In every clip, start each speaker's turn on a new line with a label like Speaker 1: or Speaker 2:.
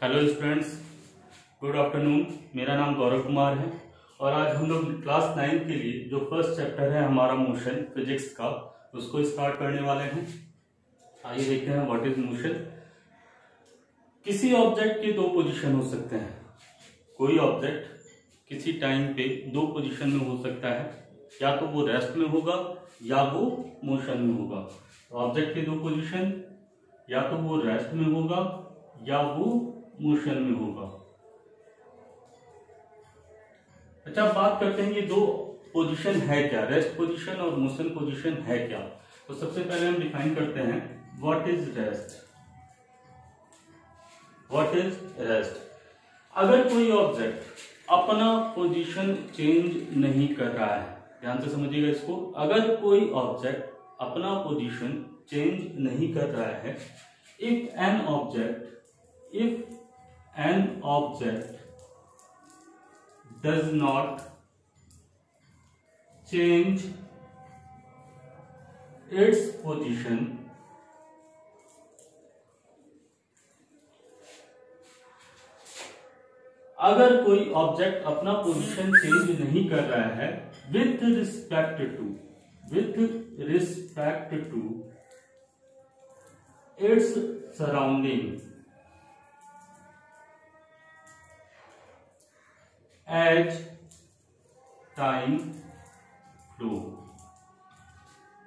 Speaker 1: Hello students, good afternoon. मेरा नाम गौरव कुमार है और आज हम लोग क्लास 9 के लिए जो फर्स्ट चैप्टर है हमारा मोशन फिजिक्स का, उसको स्टार्ट करने वाले हैं। आइए देखते हैं व्हाट इज मोशन। किसी ऑब्जेक्ट के दो पोजीशन हो सकते हैं। कोई ऑब्जेक्ट किसी टाइम पे दो पोजीशन में हो सकता है, या तो वो रेस्ट में होगा या वो मोशन में होगा। ऑब्जेक्ट के दो पोजीशन, या तो वो रेस्ट में होगा या वो मोशन में होगा। अच्छा, बात करते हैं ये दो पोजीशन है क्या, रेस्ट पोजीशन और मोशन पोजीशन है क्या। तो सबसे पहले हम डिफाइन करते हैं what is rest. What is rest? अगर कोई ऑब्जेक्ट अपना पोजीशन चेंज नहीं कर रहा है, ध्यान से समझिएगा इसको। अगर कोई ऑब्जेक्ट अपना पोजीशन चेंज नहीं कर रहा है, if an object does not change its position, अगर कोई ऑब्जेक्ट अपना पोजीशन चेंज नहीं कर रहा है with respect to its surrounding as time flow।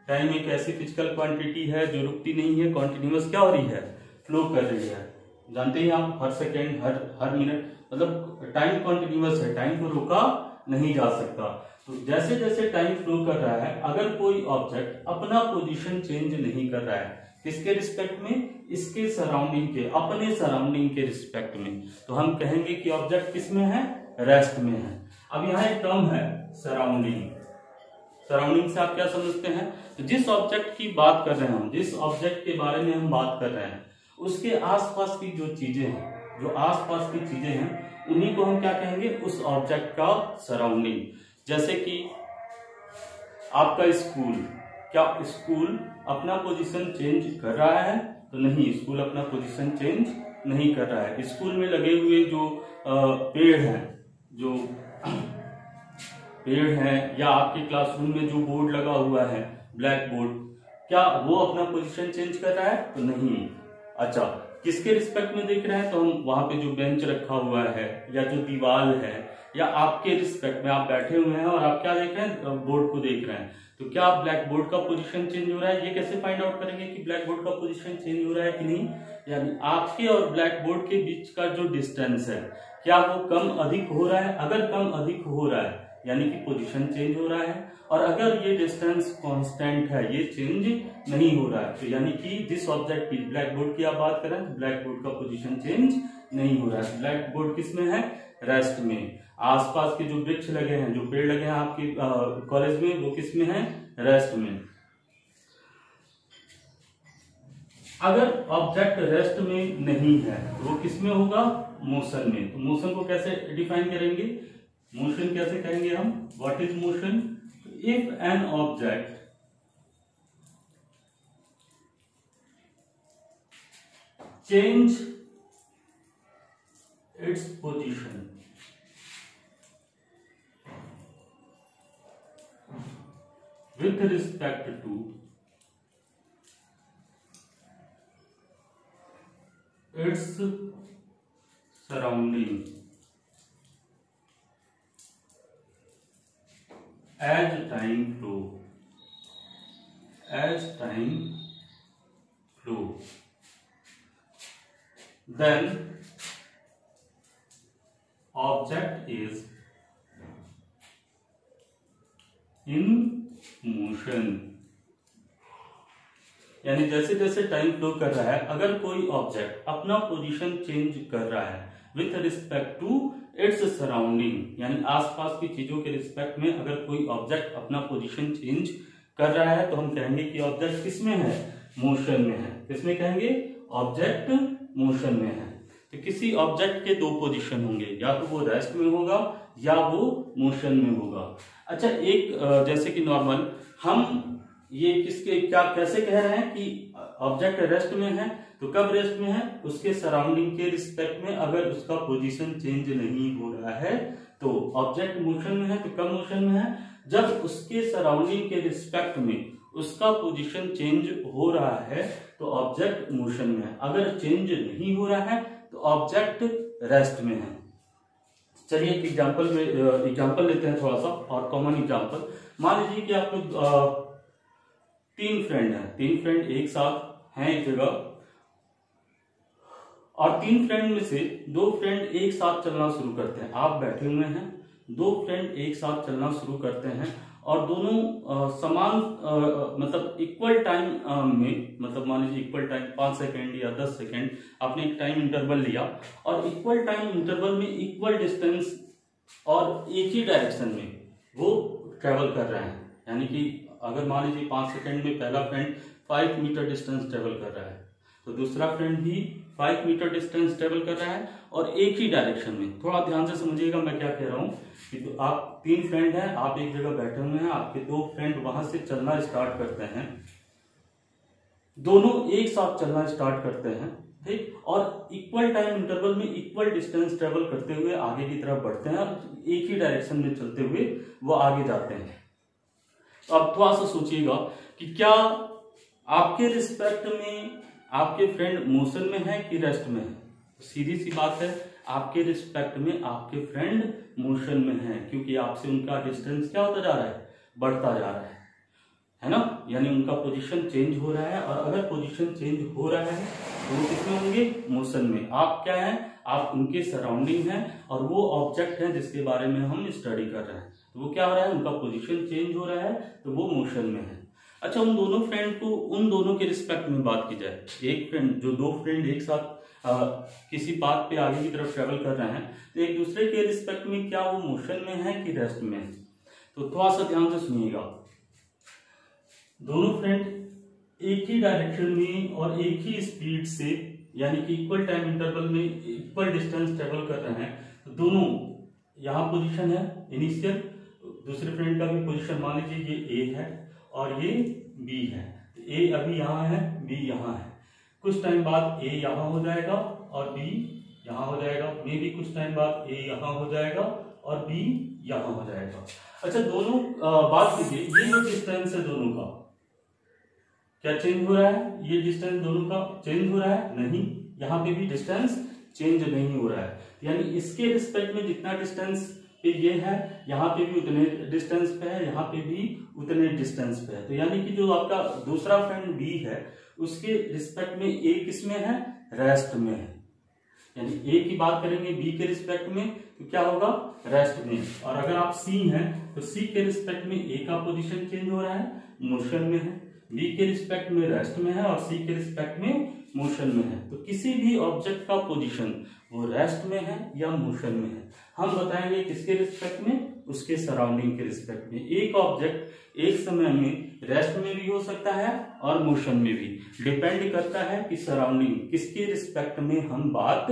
Speaker 1: Time एक ऐसी फिजिकल क्वांटिटी है जो रुकती नहीं है, कॉन्टिन्यूअस क्या हो रही है, फ्लो कर रही है। जानते हैं आप, हर सेकेंड हर मिनट, मतलब टाइम कॉन्टिन्यूअस है, टाइम को रोका नहीं जा सकता। तो जैसे जैसे टाइम फ्लो कर रहा है, अगर कोई ऑब्जेक्ट अपना पोजीशन चेंज नहीं कर रहा है, किसके रिस्पेक्ट में, इसके सराउंडिंग के, अपने सराउंडिंग के रिस्पेक्ट में, तो हम कहेंगे कि ऑब्जेक्ट किस में है, रेस्ट में है। अब यहाँ एक टर्म है सराउंडिंग। सराउंडिंग से आप क्या समझते हैं? तो जिस ऑब्जेक्ट की बात कर रहे हैं हम, जिस ऑब्जेक्ट के बारे में हम बात कर रहे हैं, उसके आसपास की जो चीजें हैं, जो आसपास की चीजें हैं, उन्हीं को हम क्या कहेंगे, उस ऑब्जेक्ट का सराउंडिंग। जैसे कि आपका स्कूल, क्या स्कूल अपना पोजीशन चेंज कर रहा है? तो नहीं, स्कूल अपना पोजीशन चेंज नहीं कर रहा है। स्कूल में लगे हुए जो पेड़ हैं, जो पेड़ हैं, या आपके क्लासरूम में जो बोर्ड लगा हुआ है, ब्लैक बोर्ड, क्या वो अपना पोजीशन चेंज कर रहा है? तो नहीं। अच्छा, किसके रिस्पेक्ट में देख रहे हैं? तो हम वहां पे जो बेंच रखा हुआ है, या जो दीवार है, या आपके रिस्पेक्ट में आप बैठे हुए हैं और आप क्या देख रहे हैं, बोर्ड को देख रहे हैं। तो क्या ब्लैक बोर्ड का पोजीशन चेंज हो रहा है? ये कैसे फाइंड आउट करेंगे कि ब्लैक बोर्ड का पोजीशन चेंज हो रहा है कि नहीं? यानी आपके और ब्लैक बोर्ड के बीच का जो डिस्टेंस है, क्या वो कम अधिक हो रहा है? अगर कम अधिक हो रहा है यानी कि पोजीशन चेंज हो रहा है, और अगर ये डिस्टेंस कांस्टेंट है, ये चेंज नहीं हो रहा है, तो यानी कि जिस ऑब्जेक्ट की, ब्लैक बोर्ड की आप बात करें, तो ब्लैक बोर्ड का पोजीशन चेंज नहीं हो रहा है। ब्लैक बोर्ड किस में है, रेस्ट में। आसपास के जो वृक्ष लगे हैं, जो पेड़ लगे हैं आपके कॉलेज में, वो किस में है, रेस्ट में। अगर ऑब्जेक्ट रेस्ट में नहीं है तो वो किस में होगा, मोशन में। तो मोशन को कैसे डिफाइन करेंगे, मोशन कैसे कहेंगे हम, what is motion? If an object change its position with respect to its surrounding as time flow, then object is in motion. यानी जैसे जैसे टाइम फ्लो कर रहा है, अगर कोई ऑब्जेक्ट अपना पोजीशन चेंज कर रहा है with respect to its surrounding, यानी आसपास की चीजों के रिस्पेक्ट में अगर कोई ऑब्जेक्ट अपना पोजीशन चेंज कर रहा है, तो हम कहेंगे कि ऑब्जेक्ट किसमें है, मोशन में है। किसमें कहेंगे, ऑब्जेक्ट मोशन में है। तो किसी ऑब्जेक्ट के दो पोजीशन होंगे, या तो वो रेस्ट में होगा या वो मोशन में होगा। अच्छा, एक जैसे कि नॉर्मल हम ये किसके क्या कैसे कह रहे हैं कि ऑब्जेक्ट रेस्ट में है, तो कब रेस्ट में है? उसके सराउंडिंग के रिस्पेक्ट में अगर उसका पोजीशन चेंज नहीं हो रहा है तो ऑब्जेक्ट मोशन में है। तो कब मोशन में है? जब उसके सराउंडिंग के रिस्पेक्ट में उसका पोजीशन चेंज हो रहा है तो ऑब्जेक्ट मोशन में है। अगर चेंज नहीं हो रहा है तो ऑब्जेक्ट रेस्ट में है। चलिए एक एग्जांपल लेते हैं थोड़ा सा और कॉमन एग्जांपल। मान लीजिए कि आप लोग 3 फ्रेंड हैं, 3 फ्रेंड एक साथ हैं एक जगह, और 3 फ्रेंड में से 2 फ्रेंड एक साथ चलना शुरू करते हैं। आप बैठे हुए हैं, 2 फ्रेंड एक साथ चलना शुरू करते हैं और दोनों समान मतलब इक्वल टाइम में, मतलब मान लीजिए इक्वल टाइम 5 सेकेंड या 10 सेकेंड आपने एक टाइम इंटरवल लिया और इक्वल टाइम इंटरवल में इक्वल डिस्टेंस और एक ही डायरेक्शन में वो ट्रेवल कर रहे हैं। यानी कि अगर मान लीजिए 5 सेकेंड में पहला फ्रेंड 5 मीटर डिस्टेंस ट्रेवल कर रहा है तो दूसरा फ्रेंड भी 5 मीटर डिस्टेंस ट्रेवल कर रहा है और एक ही डायरेक्शन में। थोड़ा ध्यान से समझिएगा मैं क्या कह रहा हूं कि तो आप 3 फ्रेंड हैं, आप एक जगह बैठे हुए हैं, आपके 2 फ्रेंड वहां से चलना स्टार्ट करते हैं, दोनों एक साथ चलना स्टार्ट करते हैं, ठीक, और इक्वल टाइम इंटरवल में इक्वल डिस्टेंस ट्रेवल करते हुए आगे की तरफ बढ़ते हैं और एक ही डायरेक्शन में चलते हुए वो आगे जाते हैं। तो अब थोड़ा सा सोचिएगा कि क्या आपके रिस्पेक्ट में आपके फ्रेंड मोशन में है कि रेस्ट में है? सीधी सी बात है, आपके रिस्पेक्ट में आपके फ्रेंड मोशन में है, क्योंकि आपसे उनका डिस्टेंस क्या होता जा रहा है? बढ़ता जा रहा है ना? यानी उनका पोजीशन चेंज हो रहा है, और अगर पोजीशन चेंज हो रहा है तो वो किसमें होंगे? मोशन में। आप क्या हैं? आप उनके सराउंडिंग हैं और वो ऑब्जेक्ट है जिसके बारे में हम स्टडी कर रहे हैं। तो वो क्या हो रहा है? उनका पोजीशन चेंज हो रहा है तो वो मोशन में है। अच्छा, उन दोनों फ्रेंड को, उन दोनों के रिस्पेक्ट में बात की जाए, एक फ्रेंड, जो 2 फ्रेंड एक साथ किसी बात पे आगे की तरफ ट्रेवल कर रहे हैं तो एक दूसरे के रिस्पेक्ट में क्या वो मोशन में है कि रेस्ट में है? तो थोड़ा सा ध्यान से सुनिएगा। दोनों फ्रेंड एक ही डायरेक्शन में और एक ही स्पीड से, यानी कि इक्वल टाइम इंटरवल में इक्वल डिस्टेंस ट्रेवल कर रहे हैं, तो दोनों, यहाँ पोजीशन है इनिशियल, दूसरे फ्रेंड का भी पोजीशन मान लीजिए ये ए है और ये बी है। ए अभी यहाँ है, बी यहाँ है। कुछ टाइम बाद ए यहाँ हो जाएगा और बी यहाँ हो जाएगा। मे भी कुछ टाइम बाद ए यहाँ हो जाएगा और बी यहाँ हो जाएगा। अच्छा, दोनों बात कीजिए, ये जो डिस्टेंस है दोनों का क्या चेंज हो रहा है? ये डिस्टेंस दोनों का चेंज हो रहा है? नहीं, यहाँ पे भी डिस्टेंस चेंज नहीं हो रहा है। यानी इसके रिस्पेक्ट में जितना डिस्टेंस पे ये है, यहाँ पे भी उतने डिस्टेंस पे है, यहाँ पे भी उतने डिस्टेंस पे है। तो यानी कि जो आपका दूसरा फ्रेंड बी है उसके रिस्पेक्ट में ए किसमें है? रेस्ट में है। यानी ए की बात करेंगे बी के रिस्पेक्ट में तो क्या होगा? रेस्ट में। और अगर आप सी हैं तो सी के रिस्पेक्ट में ए का पोजीशन चेंज हो रहा है, मोशन में है, बी के रिस्पेक्ट में रेस्ट में है और सी के रिस्पेक्ट में मोशन में है। तो किसी भी ऑब्जेक्ट का पोजीशन वो रेस्ट में है या मोशन में है, हम बताएंगे किसके रिस्पेक्ट में? उसके सराउंडिंग के रिस्पेक्ट में। एक ऑब्जेक्ट एक समय में रेस्ट में भी हो सकता है और मोशन में भी, डिपेंड करता है कि सराउंडिंग किसके रिस्पेक्ट में हम बात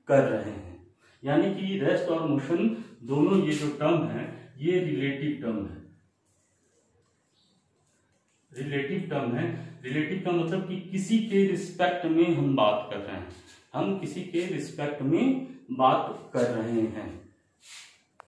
Speaker 1: कर रहे हैं। यानी कि रेस्ट और मोशन दोनों ये जो टर्म है ये रिलेटिव टर्म है। रिलेटिव टर्म है। रिलेटिव का मतलब कि किसी के रिस्पेक्ट में हम बात कर रहे हैं, हम किसी के रिस्पेक्ट में बात कर रहे हैं।